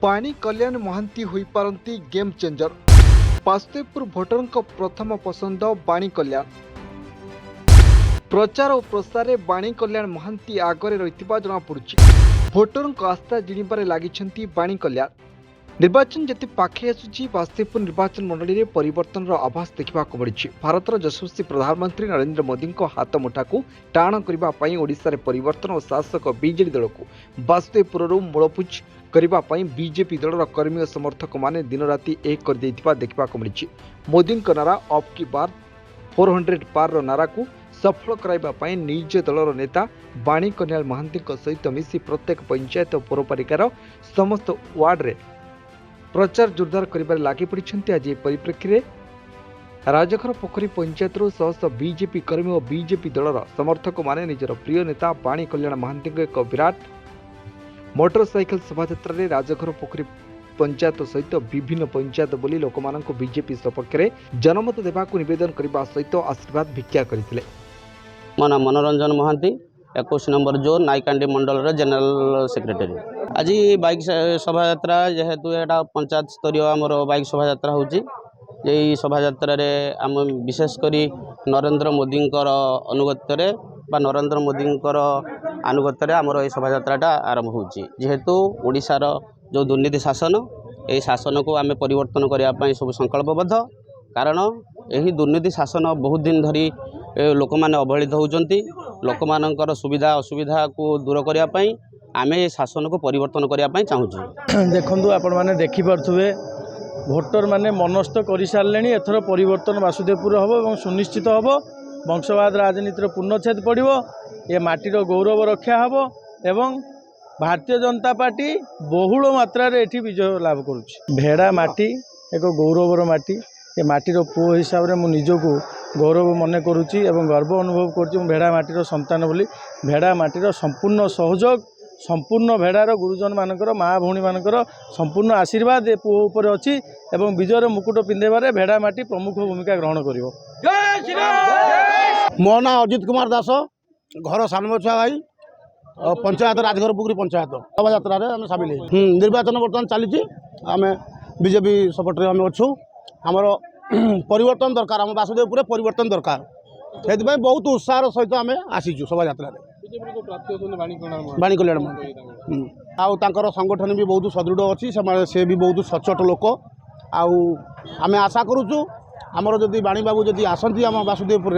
बाणी कल्याण महांती होई पारंती game changer. Basudevpur भोटरंक प्रथम पसंद बाणी कल्याण। प्रचार और प्रसार बाणी कल्याण महांती आगरे रहिथिबा जଣା पड़ुछि। भोटरंक आस्था जिणिबारे लागिछंती बाणी कल्याण। निर्वाचन जति पाखे आसुछि बासुदेवपुर निर्वाचन मंडली में परिवर्तन आभास देखा मिली। भारतर यशस्वी प्रधानमंत्री नरेंद्र मोदी हाथ मुठा को टाण करने ओडिशा रे परिवर्तन और शासक बीजेडी दल को बासुदेवपुर मूलपुच करने बीजेपी दलर कर्मी और समर्थक माने दिन राति एक कर देखा मिली। मोदी नारा अब की बार 400 पार नारा को सफल कराइबा निज दलर नेता बाणी कल्याण महांती सहित मिसी प्रत्येक पंचायत और पौरपालिकार समस्त वार्ड रे प्रचार जोरदार कर लगी पड़ते। आज परिप्रेक्षी में राजघर पोखरी पंचायत शह बीजेपी कर्मी और बीजेपी दलर समर्थक माने निजर प्रिय नेता बाणी कल्याण महांती एक विराट मोटरसाइकेल शोभायात्रा रे राजघर पोखरी पंचायत सहित विभिन्न पंचायत बोली लोक बीजेपी सपक्ष में जनमत देवाक निवेदन करने सहित आशीर्वाद भिक्षा करते। मो नाम मनोरंजन महांती 21 नंबर जोन नायकांडी मंडल जनरल सेक्रेटरी। आज बाइक शोभायात्रा जेहेतु यहाँ पंचायत स्तरीय आमर बाइक शोभायात्रा होची। यही शोभायात्रा आम विशेषकर नरेंद्र मोदी अनुगत्य बा नरेंद्र मोदी अनुगत्य आमर ये शोभायात्रा आरंभ होची। जेहेतु ओडिशार जो दुर्नीति शासन यही शासन को आम परिवर्तन करने सब संकल्पबद्ध। कारण यही दुर्नीति शासन बहुत दिन धरी लोक मैंने अवहेलित होती। लोक मानकर सुविधा असुविधा को दूर करने आम ये शासन को परिवर्तन करने चाहूँ। देखु आपण मैंने देखिपे भोटर मैंने मनस्थ कर सारे एथर परिवर्तन बासुदेवपुर हम और सुनिश्चित हम वंशवाद राजनीतिर पूर्णछेद पड़ो। ये माटीर गौरव रक्षा हम एवं भारतीय जनता पार्टी बहुल मात्रा ये विजय लाभ करुच्ची। भेड़ा माटी एक गौरवर माटी। ये माटीर पुओ हिसाब से मु निजको गौरव मन करुच्ची एवं गर्व अनुभव करुच्ची। भेड़ा माटीर संतान बोली भेड़ा माटीर संपूर्ण सहयोग संपूर्ण भेड़ार गुरुजन मानकर माँ भौणी मानकर संपूर्ण आशीर्वाद ए पुओ उपर अच्छी एवं विजयर मुकुट पिंधेबारे भेड़ा माटी प्रमुख भूमिका ग्रहण करिवो। मो ना अजित कुमार दास घर सानमछुआ भाई पंचायत राजघर पुखरी पंचायत शोभायात्रा आम सामिल निर्वाचन बर्तमान चली। आम बीजेपी सपोर्ट आम अच्छू। आमर परिवर्तन दरकार आम बासुदेवपुर परिवर्तन दरकार से बहुत उत्साह सहित आम आसीचु शोभायात्रा बाणी कल्याण आउर संगठन भी बहुत सदृढ़ अच्छी। से भी बहुत सचोट लोक आम आशा करुचु आमर जदि बाणी बाबू जदि आसती आम बासुदेवपुर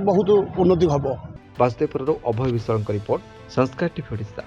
बहुत उन्नति हम। बासुदेवपुर अभय विश्वाल रिपोर्ट संस्कार टीवी ओडिशा।